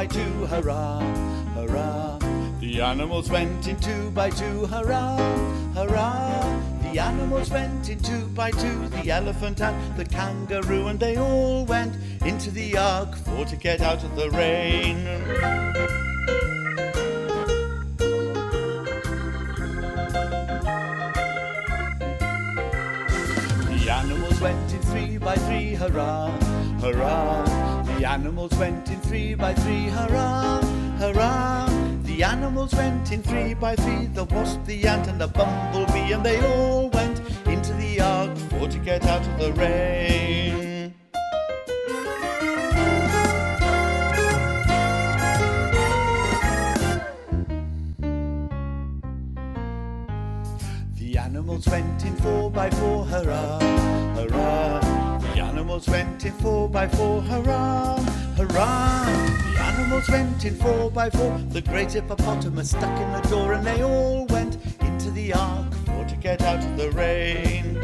by 2, hurrah, hurrah. The animals went in 2 by 2, hurrah, hurrah. The animals went in 2 by 2, the elephant and the kangaroo, and they all went into the ark for to get out of the rain. The animals went in 3 by 3, hurrah, hurrah. The animals went in 3 by 3, hurrah, hurrah. The animals went in 3 by 3, the wasp, the ant and the bumblebee, and they all went into the ark for to get out of the rain. The animals went in 4 by 4, hurrah, hurrah. The animals went in 4 by 4, hurrah, hurrah. The animals went in 4 by 4, the great hippopotamus stuck in the door, and they all went into the ark for to get out of the rain.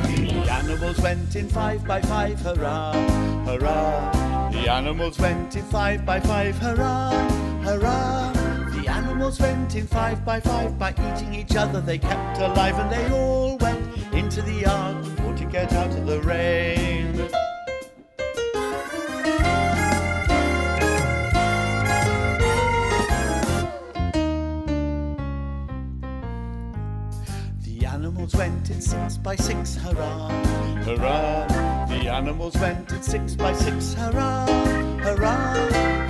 The animals went in 5 by 5, hurrah, hurrah. The animals went in 5 by 5, hurrah, hurrah. The animals went in 5 by 5, by eating each other they kept alive, and they all went into the ark for to get out of the rain. The animals went in 6 by 6, hurrah, hurrah. The animals went in 6 by 6, hurrah, hurrah.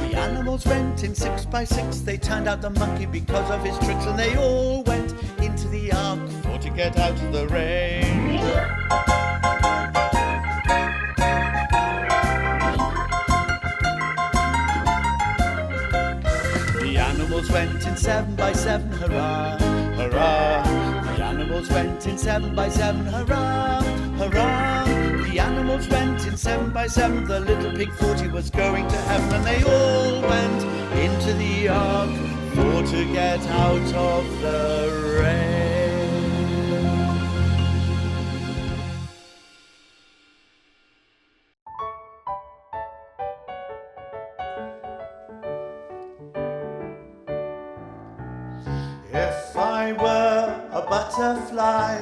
The animals went in 6 by 6, they turned out the monkey because of his tricks, and they all went into the ark for to get out of the rain. The animals went in 7 by 7, hurrah, hurrah. The animals went in 7 by 7, hurrah, hurrah. The animals went in 7 by 7, the little pig thought he was going to heaven, and they all went into the ark for to get out of the rain. If I were a butterfly,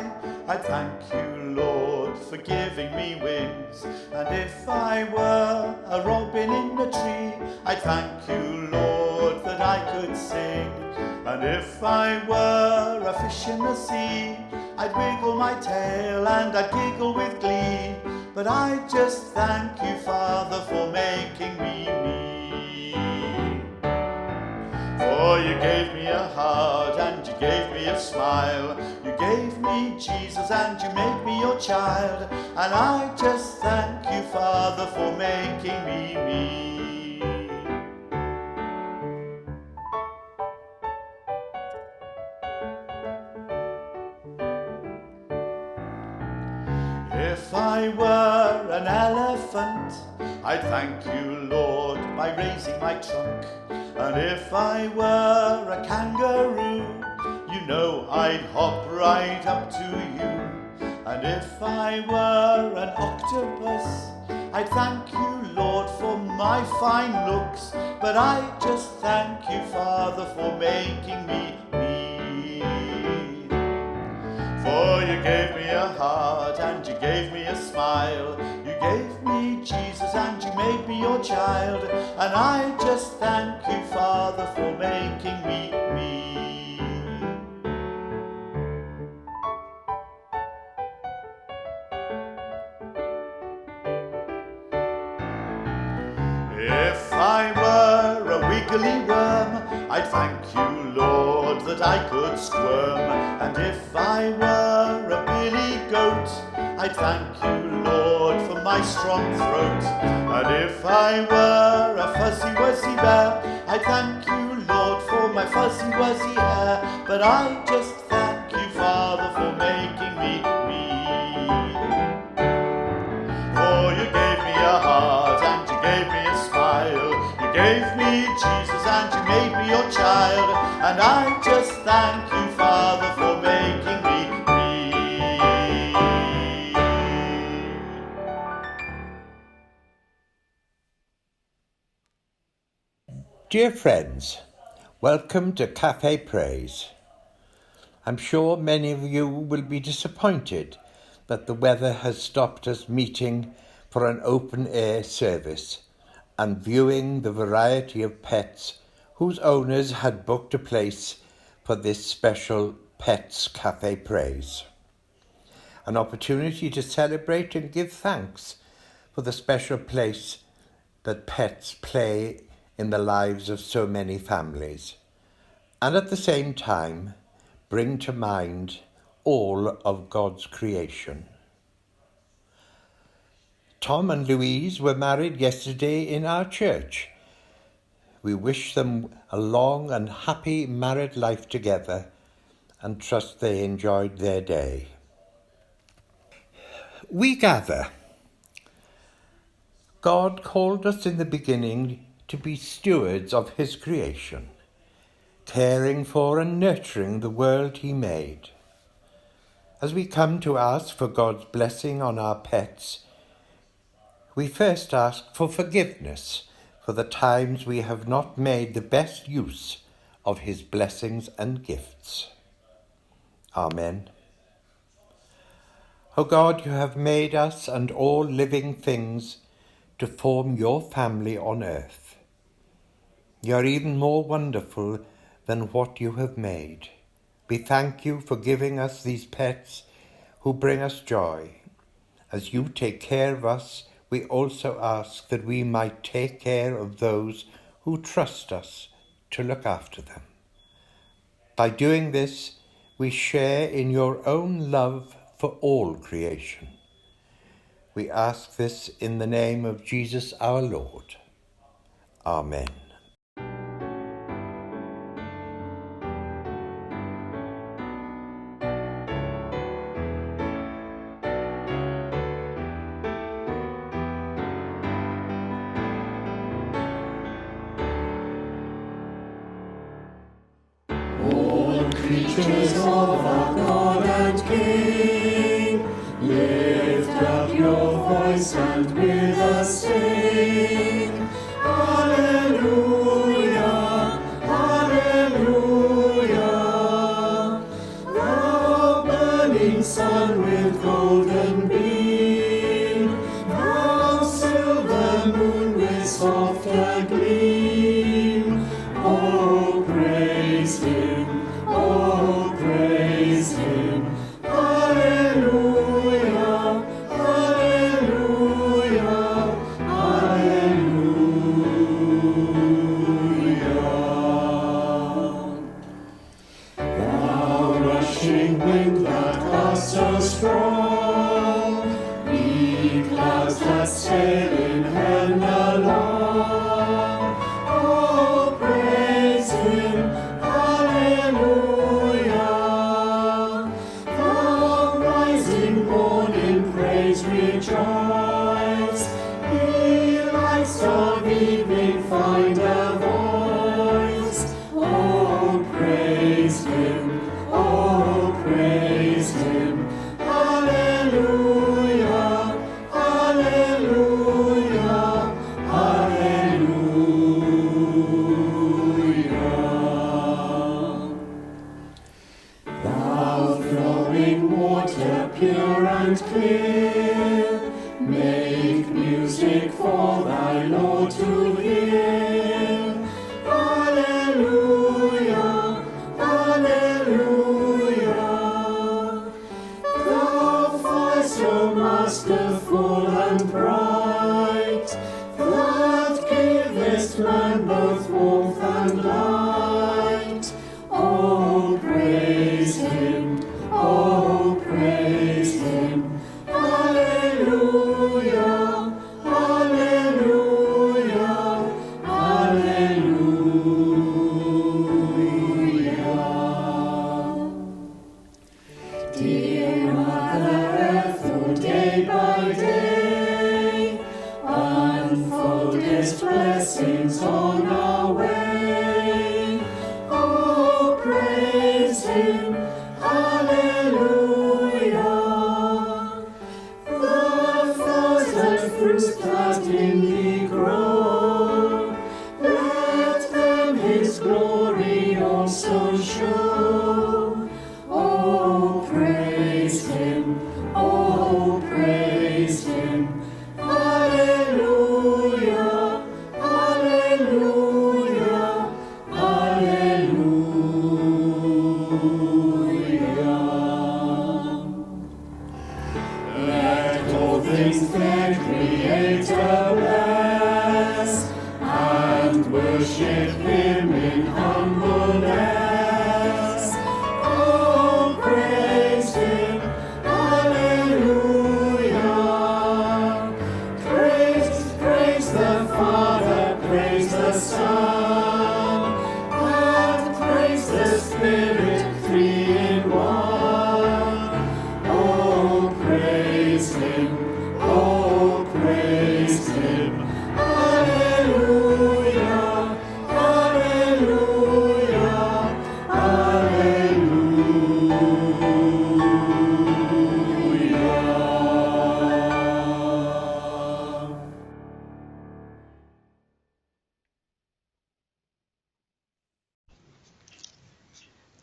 I'd thank you, Lord, for giving me wings. And if I were a robin in the tree, I'd thank you, Lord, that I could sing. And if I were a fish in the sea, I'd wiggle my tail and I'd giggle with glee. But I just thank you, Father, for making me me. For you gave me a heart and you gave me a smile. You gave me Jesus and you made me your child. And I just thank you, Father, for making me me. If I were an elephant, I'd thank you, Lord, by raising my trunk. And if I were a kangaroo, you know I'd hop right up to you. And if I were an octopus, I'd thank you, Lord, for my fine looks. But I just thank you, Father, for making me me. For you gave me a heart and you gave me a smile. You gave me Jesus and you made me your child. And I just thank you, Father, for making me me. If I were a wiggly worm, I'd thank you, Lord, that I could squirm. And if I were a billy goat, I'd thank you, Lord, for my strong throat. And if I were a fuzzy wuzzy bear, I'd thank you, Lord, for my fuzzy wuzzy hair. But I just thank you, Father, for making me me. For you gave me a heart and you gave me a smile. You gave me Jesus and you made me your child. And I just thank you, Father, for making me me. Dear friends, welcome to Cafe Praise. I'm sure many of you will be disappointed that the weather has stopped us meeting for an open-air service and viewing the variety of pets whose owners had booked a place for this special Pets Cafe Praise. An opportunity to celebrate and give thanks for the special place that pets play in the lives of so many families, and at the same time bring to mind all of God's creation. Tom and Louise were married yesterday in our church. We wish them a long and happy married life together and trust they enjoyed their day. We gather. God called us in the beginning to be stewards of his creation, caring for and nurturing the world he made. As we come to ask for God's blessing on our pets, we first ask for forgiveness for the times we have not made the best use of his blessings and gifts. Amen. O God, you have made us and all living things to form your family on earth. You are even more wonderful than what you have made. We thank you for giving us these pets who bring us joy. As you take care of us, we also ask that we might take care of those who trust us to look after them. By doing this, we share in your own love for all creation. We ask this in the name of Jesus our Lord. Amen. Creatures of our God and King, lift up your voice and with us sing. Alleluia, alleluia. Thou burning sun with golden beam, thou silver moon with softer gleam. Oh, praise him. Oh, praise him. Alleluia, alleluia, alleluia. Thou rushing wind that casts us strong, be clouds that sail in heaven along. Oh, praise him. Rejoice, ye lights of evening find a voice. Oh, praise him, oh, praise him. Alleluia, alleluia, alleluia. Thou flowing water pure and clear, make music for thy Lord to hear. Alleluia, alleluia. Thou fire so masterful and bright, that givest man both warmth and light. Oh, praise him, oh, praise him. Alleluia, alleluia, alleluia. Dear Mother Earth, who day by day unfoldest blessings on our way. Oh, praise him, alleluia. The flowers and fruits that in thee grow, let them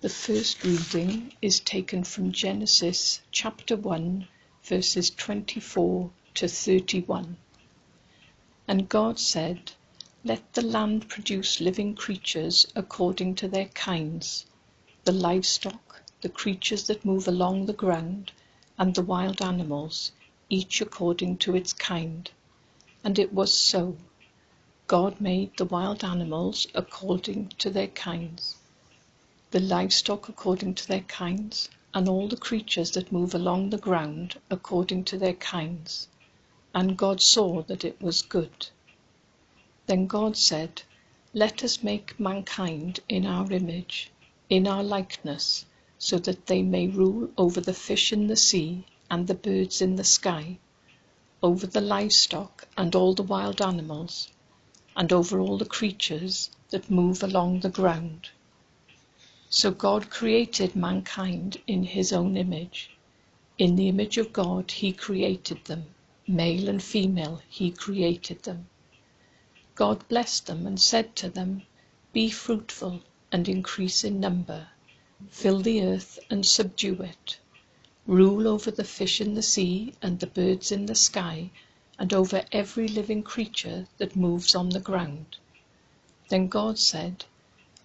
The first reading is taken from Genesis chapter 1, verses 24 to 31. And God said, "Let the land produce living creatures according to their kinds, the livestock, the creatures that move along the ground, and the wild animals, each according to its kind." And it was so. God made the wild animals according to their kinds, the livestock according to their kinds, and all the creatures that move along the ground according to their kinds. And God saw that it was good. Then God said, "Let us make mankind in our image, in our likeness, so that they may rule over the fish in the sea and the birds in the sky, over the livestock and all the wild animals, and over all the creatures that move along the ground." So God created mankind in his own image. In the image of God he created them, male and female he created them. God blessed them and said to them, "Be fruitful and increase in number, fill the earth and subdue it, rule over the fish in the sea and the birds in the sky, and over every living creature that moves on the ground." Then God said,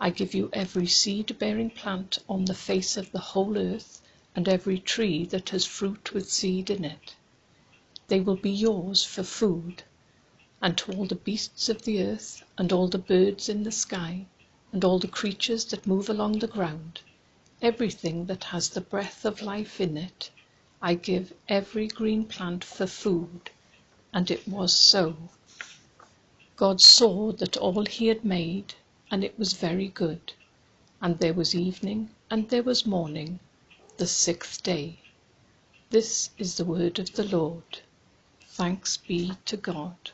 "I give you every seed-bearing plant on the face of the whole earth, and every tree that has fruit with seed in it. They will be yours for food, and to all the beasts of the earth, and all the birds in the sky, and all the creatures that move along the ground, everything that has the breath of life in it, I give every green plant for food." And it was so. God saw that all he had made, and it was very good. And there was evening, and there was morning, the sixth day. This is the word of the Lord. Thanks be to God.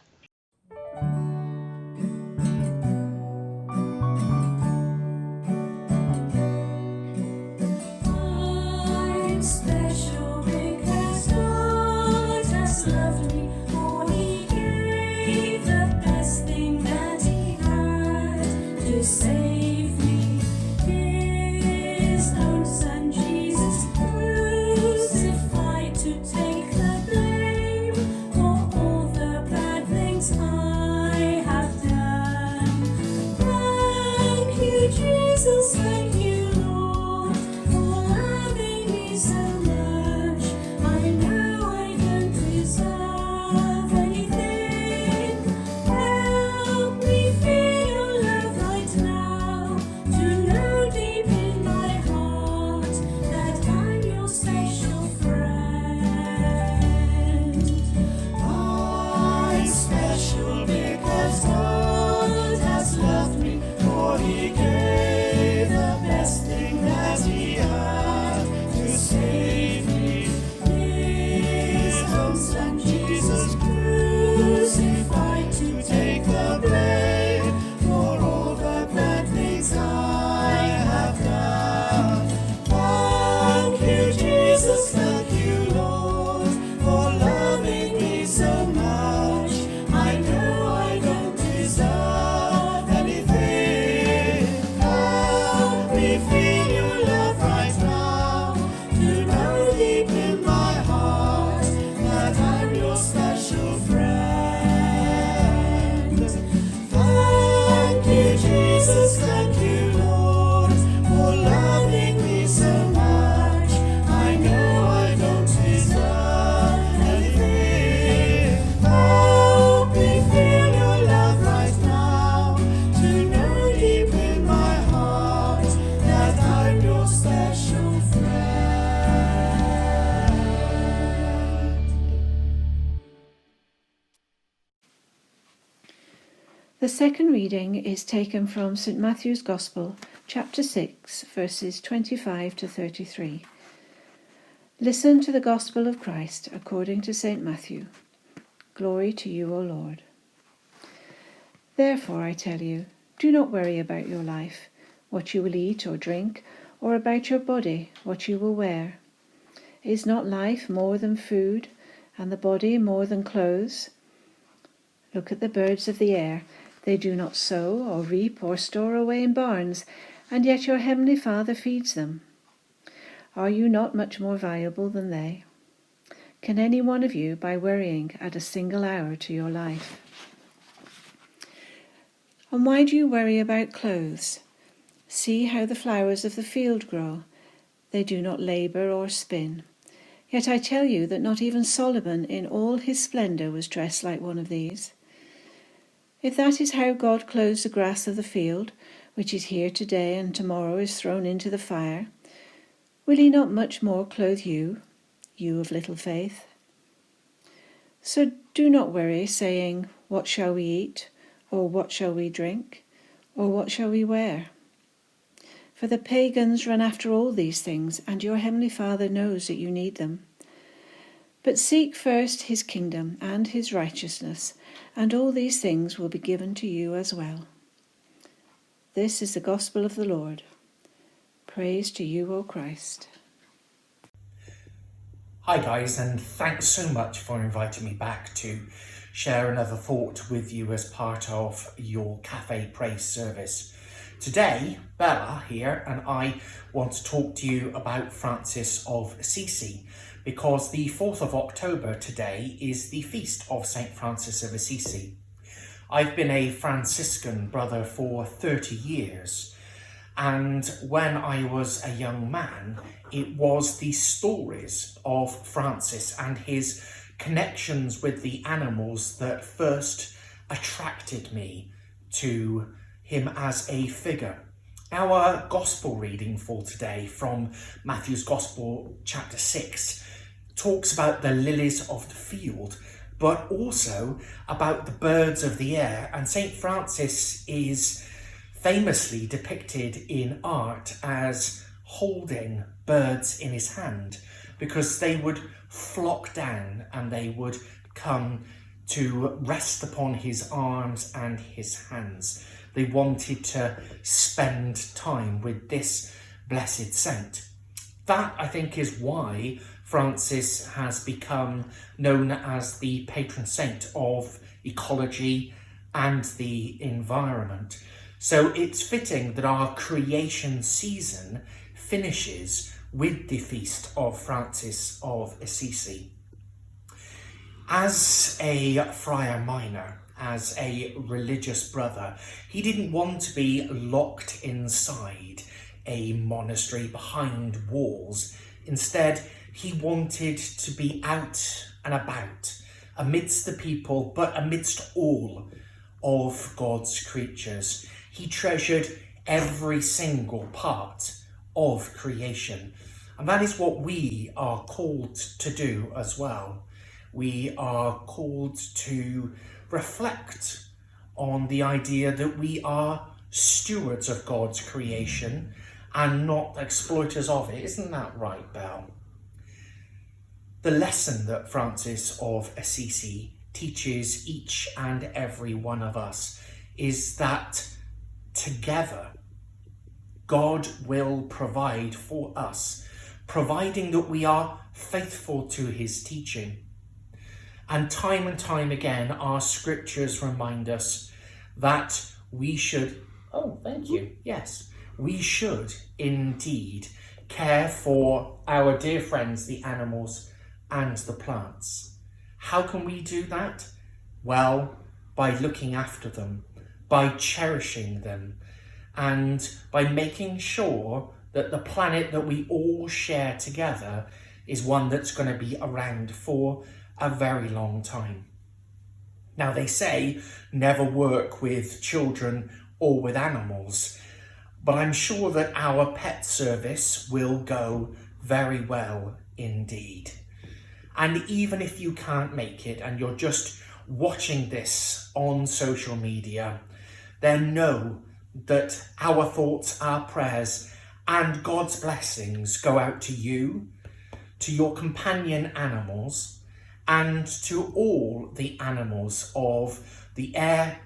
I'm special because God has loved me, for he gave the best thing that he had to save me. His own son Jesus crucified to take the blame for all the bad things I have done. Thank you, Jesus, thank you, Lord, for loving me so much. I know I don't deserve anything. Help me feel your love right now, to know deep in my heart that I'm your special friend. I'm special because God has loved me, for he gave the best thing that he had to save me. His own son Jesus crucified to take the blame for all the bad things I have done. Thank you, Jesus, thank you, Lord, for loving me so much. I know I don't deserve anything. The second reading is taken from St Matthew's Gospel, chapter 6, verses 25 to 33. Listen to the Gospel of Christ according to St Matthew. Glory to you, O Lord. Therefore, I tell you, do not worry about your life, what you will eat or drink, or about your body, what you will wear. Is not life more than food, and the body more than clothes? Look at the birds of the air. They do not sow or reap or store away in barns, and yet your heavenly Father feeds them. Are you not much more valuable than they? Can any one of you, by worrying, add a single hour to your life? And why do you worry about clothes? See how the flowers of the field grow. They do not labour or spin. Yet I tell you that not even Solomon in all his splendour was dressed like one of these. If that is how God clothes the grass of the field, which is here today and tomorrow is thrown into the fire, will he not much more clothe you, you of little faith? So do not worry, saying, what shall we eat, or what shall we drink, or what shall we wear? For the pagans run after all these things, and your heavenly Father knows that you need them. But seek first his kingdom and his righteousness, and all these things will be given to you as well. This is the gospel of the Lord. Praise to you, O Christ. Hi guys, and thanks so much for inviting me back to share another thought with you as part of your Cafe Praise service. Today, Bella here and I want to talk to you about Francis of Assisi, because the 4th of October today is the feast of St. Francis of Assisi. I've been a Franciscan brother for 30 years, and when I was a young man, it was the stories of Francis and his connections with the animals that first attracted me to him as a figure. Our gospel reading for today from Matthew's Gospel, chapter 6, talks about the lilies of the field, but also about the birds of the air. And St. Francis is famously depicted in art as holding birds in his hand, because they would flock down and they would come to rest upon his arms and his hands. They wanted to spend time with this blessed saint. That, I think, is why Francis has become known as the patron saint of ecology and the environment. So it's fitting that our creation season finishes with the feast of Francis of Assisi. As a friar minor, as a religious brother, he didn't want to be locked inside a monastery behind walls. Instead, he wanted to be out and about, amidst the people, but amidst all of God's creatures. He treasured every single part of creation. And that is what we are called to do as well. We are called to reflect on the idea that we are stewards of God's creation and not exploiters of it. Isn't that right, Belle? The lesson that Francis of Assisi teaches each and every one of us is that together God will provide for us, providing that we are faithful to his teaching. And time again, our scriptures remind us that we should, we should indeed care for our dear friends, the animals and the plants. How can we do that? Well, by looking after them, by cherishing them, and by making sure that the planet that we all share together is one that's going to be around for a very long time. Now, they say never work with children or with animals, but I'm sure that our pet service will go very well indeed. And even if you can't make it and you're just watching this on social media, then know that our thoughts, our prayers, and God's blessings go out to you, to your companion animals, and to all the animals of the air,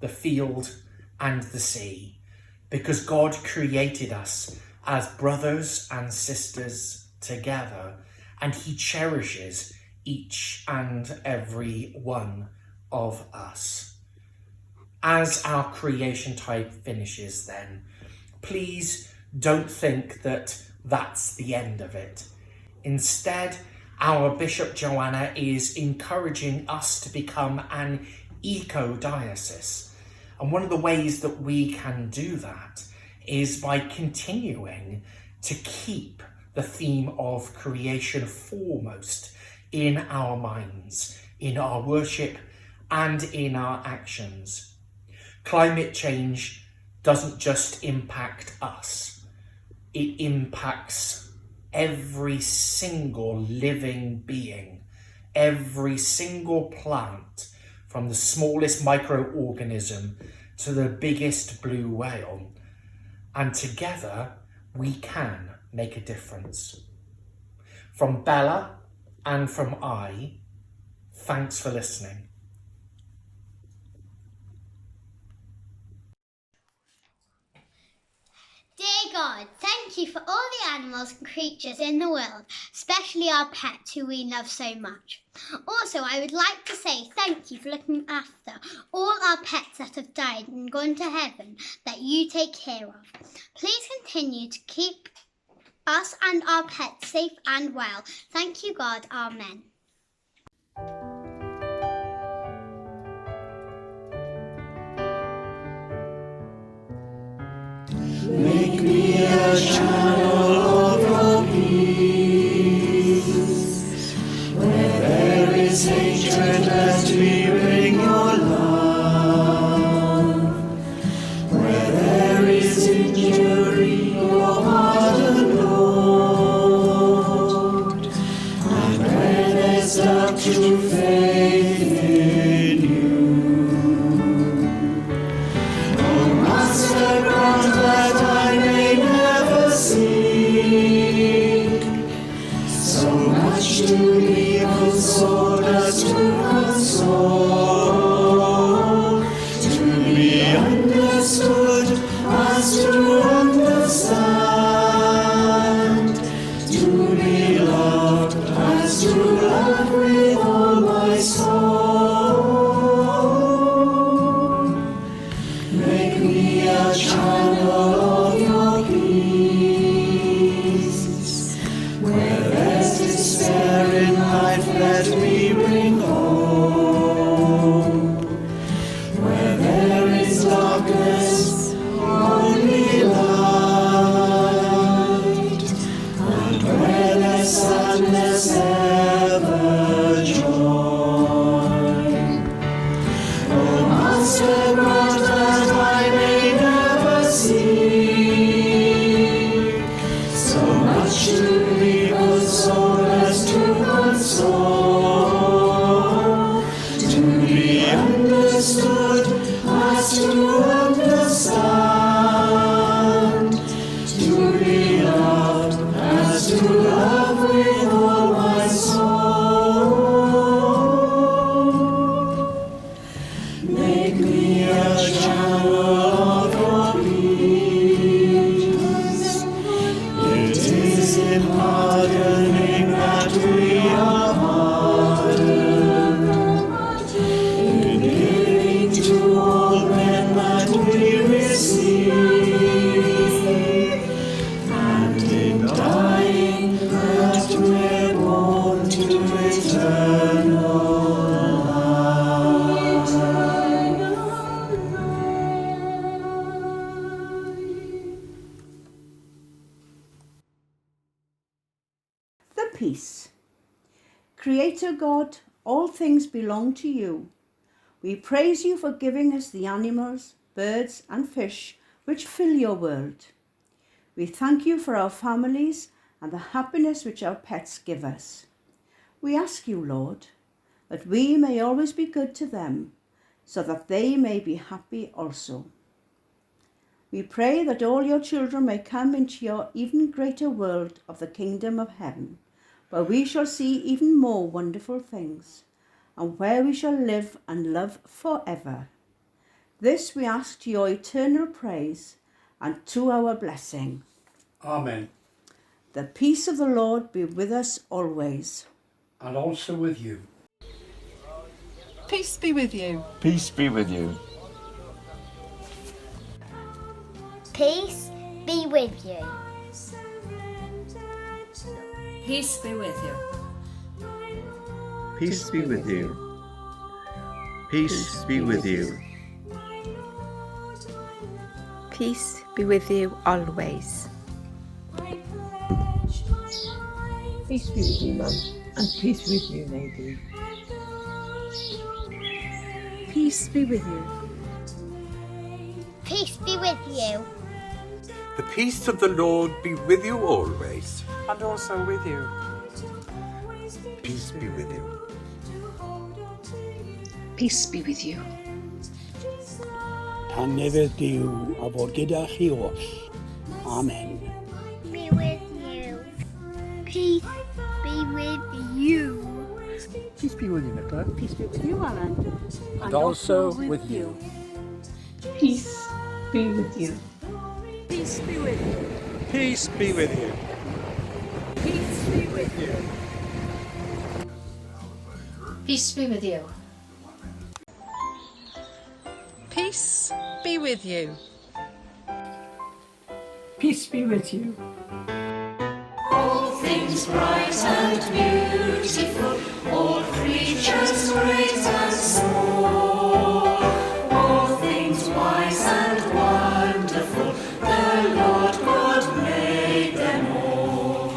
the field, and the sea, because God created us as brothers and sisters together, and he cherishes each and every one of us. As our creation time finishes then, please don't think that that's the end of it. Instead, our Bishop Joanna is encouraging us to become an eco-diocese. And one of the ways that we can do that is by continuing to keep the theme of creation foremost in our minds, in our worship, and in our actions. Climate change doesn't just impact us, it impacts every single living being, every single plant, from the smallest microorganism to the biggest blue whale. And together we can make a difference. From Bella and from I, thanks for listening. Dear God, thank you for all the animals and creatures in the world, especially our pets who we love so much. Also, I would like to say thank you for looking after all our pets that have died and gone to heaven that you take care of. Please continue to keep us and our pets safe and well. Thank you, God. Amen. Make me a channel of your peace. Where there is hatred, let me bring your love. Where there is injury, your pardon, Lord. And where there's doubt, true faith in you. Oh, Master, grant that I may never seek so much to be consoled as to console, to be understood as to understand, to be loved as to love with all my soul. Make me a channel of your peace. Where there's despair in life, let me bring hope. Where there is darkness, only light. And where there's sadness, ever joy. Oh, Master, grant that I may never seek so much to be consoled as to console, to be understood as to understand, to be loved as to love with all my soul. Make me a channel of your peace. It is in pardoning that we are pardoned, in giving to all men that we receive, and in dying that we're born to eternal life. The peace. Creator God, all things belong to you. We praise you for giving us the animals, birds and fish which fill your world. We thank you for our families and the happiness which our pets give us. We ask you, Lord, that we may always be good to them, so that they may be happy also. We pray that all your children may come into your even greater world of the kingdom of heaven, where we shall see even more wonderful things, and where we shall live and love forever. This we ask to your eternal praise and to our blessing. Amen. The peace of the Lord be with us always. And also with you. Peace be with you. Peace be with you. Peace be with you. Peace be with you. Peace be with you. Peace be with you. Peace be with you always. Peace be with you, Mum. And peace with you, Nadine. Peace be with you. Peace be with you. The peace of the Lord be with you always. And also with you. Peace be with you. Peace be with you. Tanefydd Duw a fod gyda chi os. Amen. Be with you. Peace be with you. Peace be with you, Nicola. Peace be with you, Alan. And also with you. Peace be with you. Peace be with you. Peace be with you. Peace be with you. Peace be with you. Peace be with you. Peace be with you. All things bright and beautiful, all creatures great and small, all things wise and wonderful, the Lord God made them all.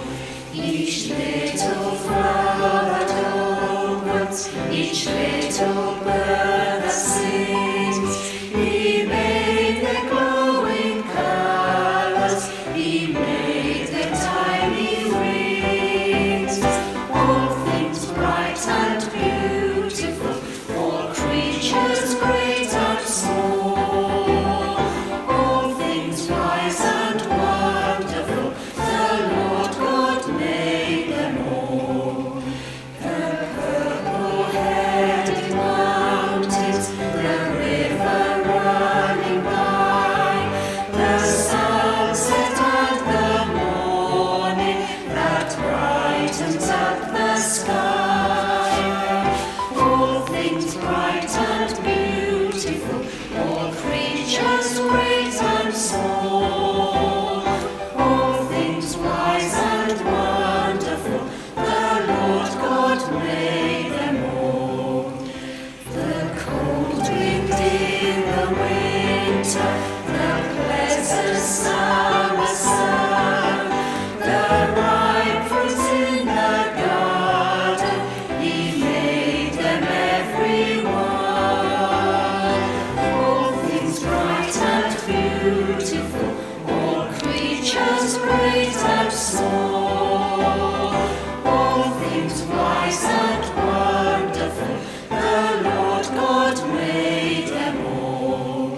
Each little flower that opens, each little bird that sings, He made their glowing colors, He made their tiny wings. All things bright and beautiful, all creatures great and small, all things wise and wonderful, the Lord God made them all. The purple-headed mountains, the river running by, the sunset and the morning that brightens up the sky. All things bright and beautiful, all creatures great and small, all things wise and wonderful, the Lord God made them all. The cold wind in the winter, the pleasant summer sun, the ripe fruits in the garden, He made them every one. All things bright and beautiful, all creatures great and small, all things wise and wonderful, the Lord God made them all.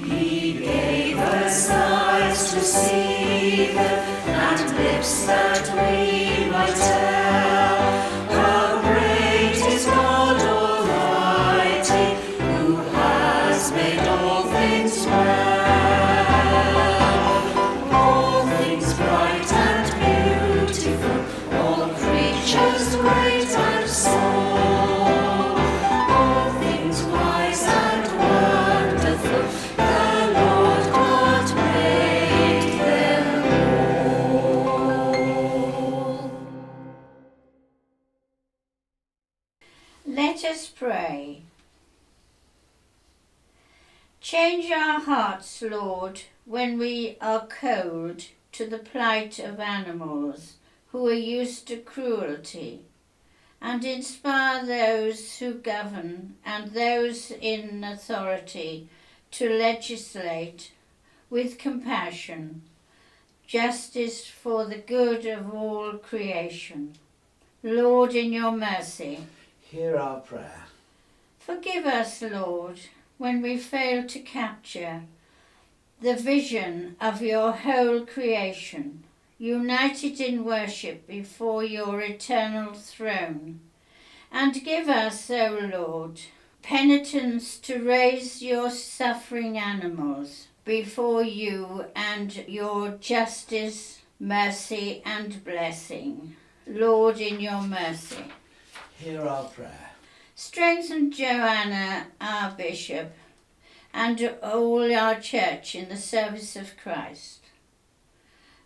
He gave us eyes to see them, and lips that we might tell how great is God Almighty, who has made all things well. All things bright and beautiful, all creatures great and small, all things wise and wonderful, the Lord God made them all. Let us pray. Change our hearts, Lord, when we are cold to the plight of animals who are used to cruelty, and inspire those who govern and those in authority to legislate with compassion, justice for the good of all creation. Lord, in your mercy, Hear our prayer. Forgive us, Lord, when we fail to capture the vision of your whole creation, united in worship before your eternal throne. And give us, O Lord, penitence to raise your suffering animals before you and your justice, mercy and blessing. Lord, in your mercy. Hear our prayer. Strengthen Joanna, our bishop, and all our church in the service of Christ.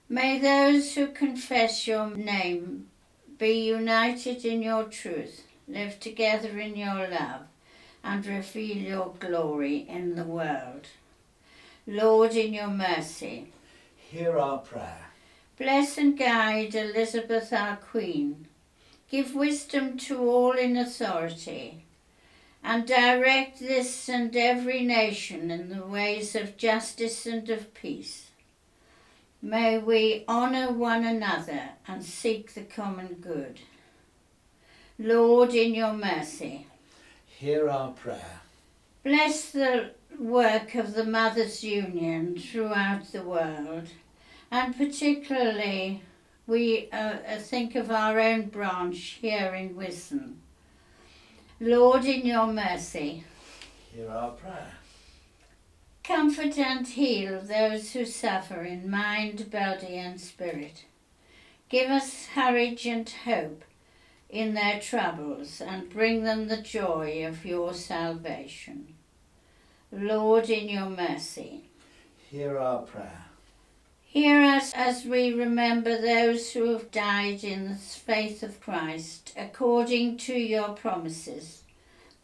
May those who confess your name be united in your truth, live together in your love, and reveal your glory in the world. Lord, in your mercy. Hear our prayer. Bless and guide Elizabeth, our Queen. Give wisdom to all in authority, and direct this and every nation in the ways of justice and of peace. May we honour one another and seek the common good. Lord, in your mercy. Hear our prayer. Bless the work of the Mothers' Union throughout the world, and particularly we think of our own branch here in Wisden. Lord, in your mercy. Hear our prayer. Comfort and heal those who suffer in mind, body and spirit. Give us courage and hope in their troubles, and bring them the joy of your salvation. Lord, in your mercy. Hear our prayer. Hear us as we remember those who have died in the faith of Christ, according to your promises.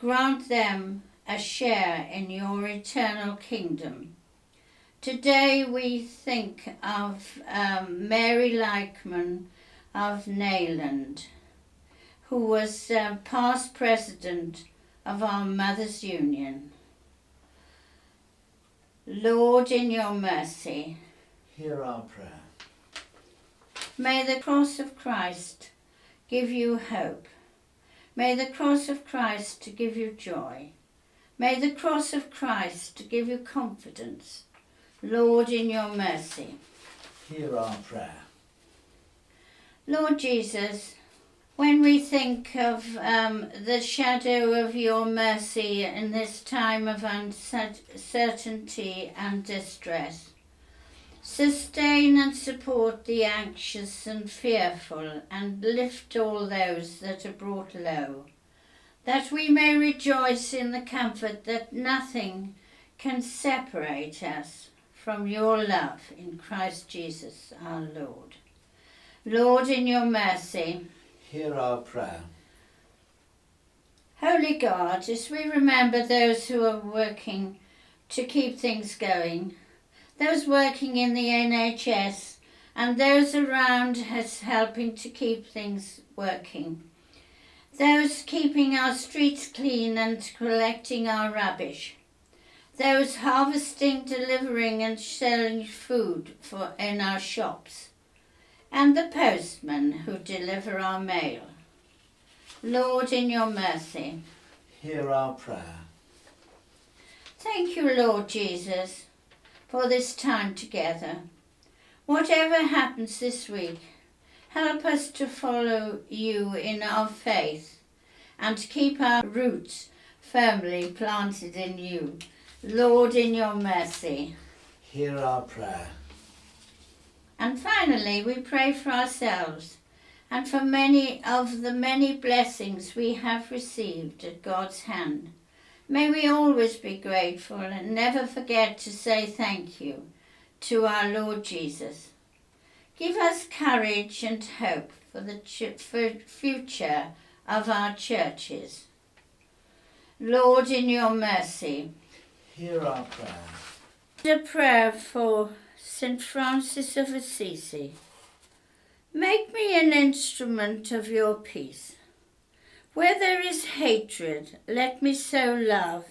Grant them a share in your eternal kingdom. Today we think of Mary Leichman of Nayland, who was past president of our Mothers' Union. Lord, in your mercy. Hear our prayer. May the cross of Christ give you hope. May the cross of Christ give you joy. May the cross of Christ give you confidence. Lord, in your mercy. Hear our prayer. Lord Jesus, when we think of the shadow of your mercy in this time of uncertainty and distress, sustain and support the anxious and fearful, and lift all those that are brought low, that we may rejoice in the comfort that nothing can separate us from your love in Christ Jesus our Lord. Lord, in your mercy. Hear our prayer. Holy God, as we remember those who are working to keep things going, those working in the NHS and those around us helping to keep things working, those keeping our streets clean and collecting our rubbish, those harvesting, delivering and selling food in our shops, and the postmen who deliver our mail. Lord, in your mercy. Hear our prayer. Thank you, Lord Jesus, for this time together. Whatever happens this week, help us to follow you in our faith and to keep our roots firmly planted in you. Lord, in your mercy. Hear our prayer. And finally, we pray for ourselves and for many of the many blessings we have received at God's hand. May we always be grateful and never forget to say thank you to our Lord Jesus. Give us courage and hope for the future of our churches. Lord, in your mercy. Hear our prayer. A prayer for St. Francis of Assisi. Make me an instrument of your peace. Where there is hatred, let me sow love.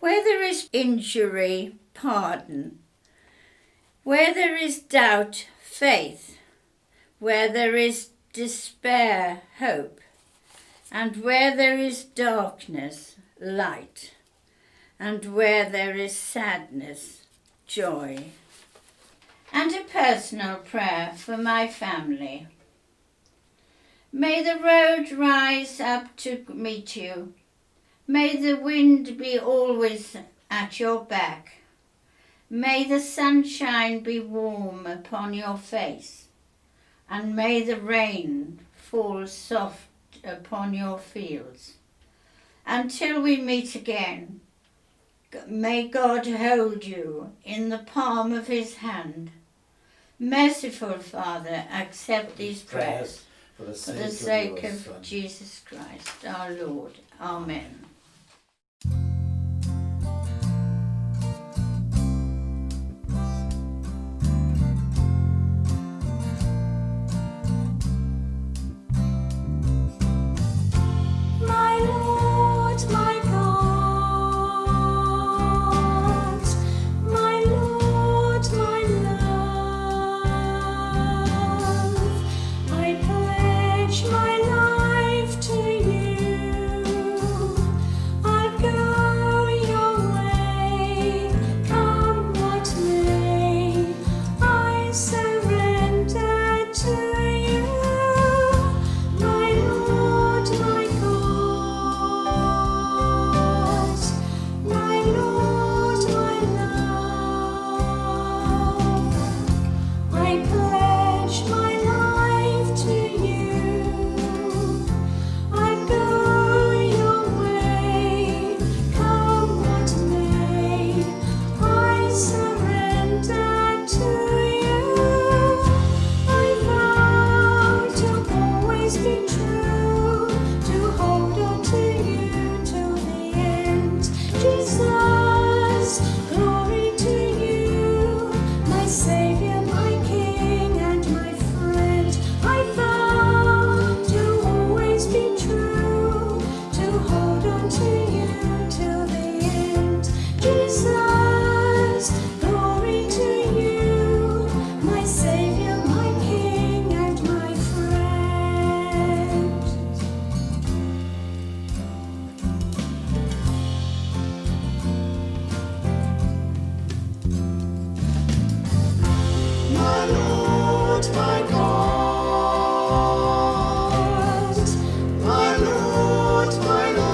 Where there is injury, pardon. Where there is doubt, faith. Where there is despair, hope. And where there is darkness, light. And where there is sadness, joy. And a personal prayer for my family. May the road rise up to meet you. May the wind be always at your back. May the sunshine be warm upon your face. And may the rain fall soft upon your fields. Until we meet again, may God hold you in the palm of his hand. Merciful Father, accept these prayers for the sake of Jesus Christ, our Lord. Amen. My Lord, my God, my Lord, my love, I pledge my life to you. I'll go your way, come what may. I surrender to you, my Lord, my God, my Lord, my love. I pledge my life to you. I'll go your way, come what may. I surrender to you. I vow to always be true, to hold on to you till the end. Jesus, glory to you, my Savior, my King, and my friend. I vow to always be true, to hold on to you till the end. Jesus, glory to you, my Savior, my King, and my friend. My Lord, my God, my Lord, my love,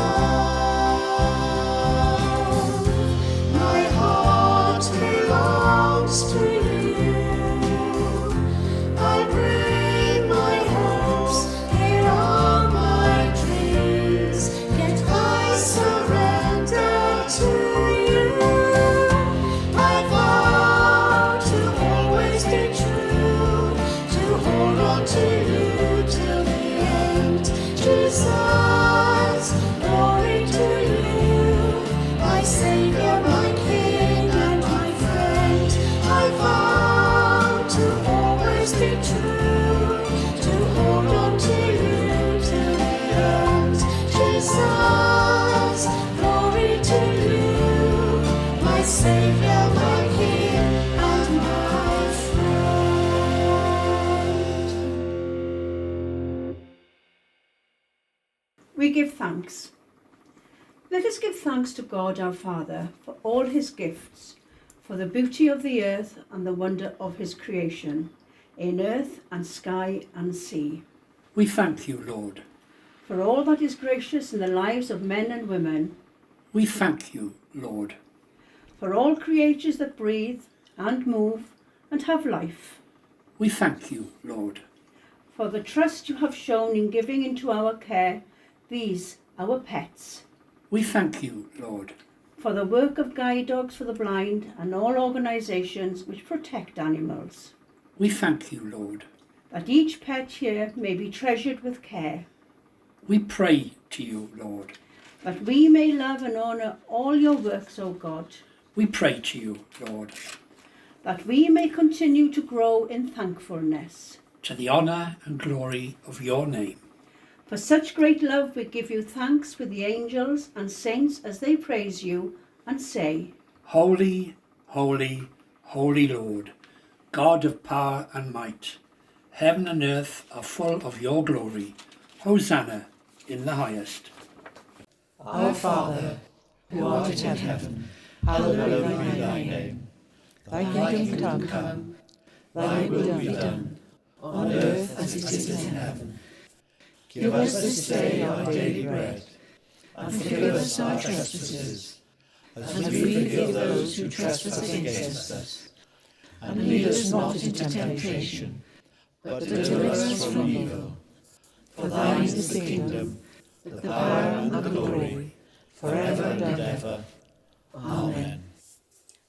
my heart belongs to you. I bring my hopes, here are my dreams, yet I surrender to you. I vow to always be true, to hold on to you till the end. Jesus, glory to you, my Savior, my King, and my friend. I vow to always be true, to hold on to you till the end. Jesus, glory to you, my Savior, my King, and my friend. We give thanks. Let us give thanks to God our Father for all his gifts, for the beauty of the earth and the wonder of his creation, in earth and sky and sea. We thank you, Lord. For all that is gracious in the lives of men and women, We thank you, Lord. for all creatures that breathe and move and have life, We thank you, Lord. for the trust you have shown in giving into our care these, our pets, We thank you, Lord. for the work of guide dogs for the blind and all organisations which protect animals, We thank you, Lord. that each pet here may be treasured with care, We pray to you, Lord. that we may love and honour all your works, O God, We pray to you, Lord. that we may continue to grow in thankfulness. To the honour and glory of your name. For such great love we give you thanks with the angels and saints as they praise you and say, Holy, holy, holy Lord, God of power and might. Heaven and earth are full of your glory. Hosanna in the highest. Our Father, who art in heaven, hallowed be thy name. Thy kingdom come, thy will be done, on earth as it is in heaven. Give us this day our daily bread, and forgive us our trespasses, as we forgive those who trespass against us. And lead us not into temptation, but deliver us from evil. For thine is the kingdom, the power and the glory, forever and ever. Amen.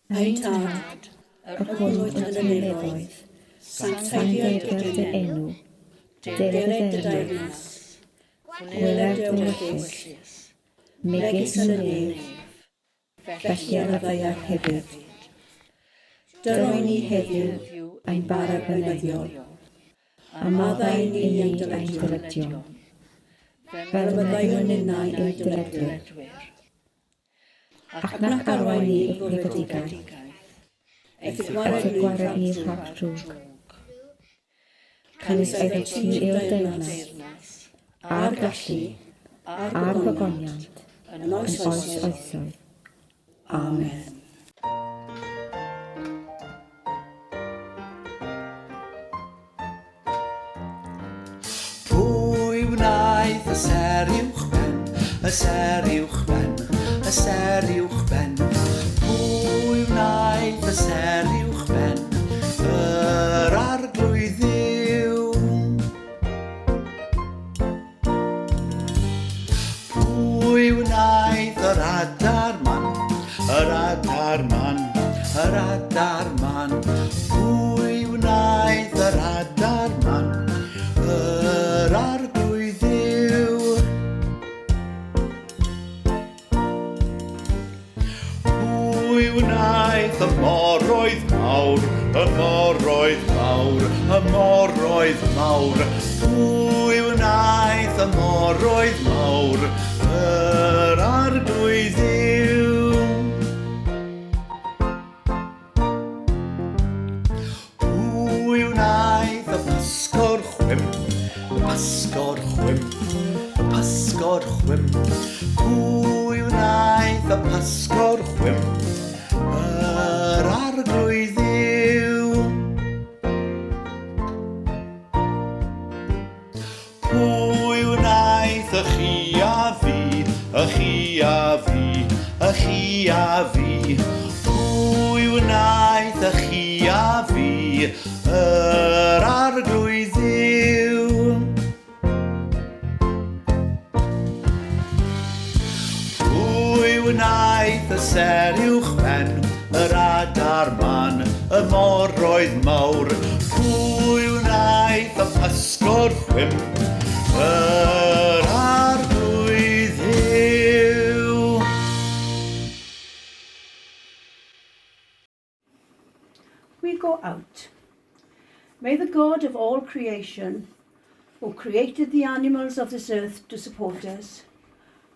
Ein tad, hynod yn y nefoedd, sanctaidd dy enw, dered dy dairnas, gweled dy wyllys, megis yn y nef, felly ar y ddeiar hefyd. Dylwn ni heddiw ein bara byneddiol, a maddau ni ein dyledio, fel byddai'n unau ein dyledwyr. Ac nac arwain ni o brifedigaeth, eith gwared ni rhag drwg. Cynnes iddo ti yw'r deyrnas, a'r gallu, a'r gogoniant, yn oes oesoedd. Amen. Pwy wnaeth y ser uwchben, y ser uwchben, y ser uwchben. Pwy wnaeth y ser uwchben, yr arglwydd Dduw. Pwy wnaeth yr adarman, yr adarman, yr adarman. Pwy wnaeth yr adarman, yr arglwydd Dduw. Pwy wnaeth y moroedd mawr, y moroedd mawr, y moroedd mawr. Pwy wnaeth y moroedd mawr, yr arglwydd Dduw. Pwy wnaeth y pasgor chwimp, y pasgor chwimp, y pasgor chwimp. Pwy wnaeth y pasgor chwimp, yr arglwydd Dduw. Pwy wnaeth y chi a fi, y chi a fi, y chi a fi. Pwy wnaeth y chi a fi, yr arglwydd Dduw. Pwy wnaeth y ser uwchben, yr adarman, y moroedd mawr. Pwy wnaeth y pasgor chwimp, yr arglwydd Dduw. We go out. May the God of all creation, who created the animals of this earth to support us,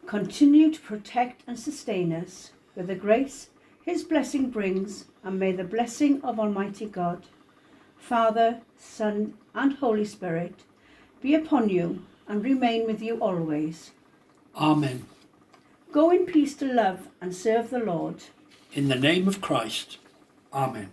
continue to protect and sustain us with the grace his blessing brings, and may the blessing of Almighty God, Father, Son, and Holy Spirit be upon you and remain with you always. Amen. Go in peace to love and serve the Lord. In the name of Christ. Amen.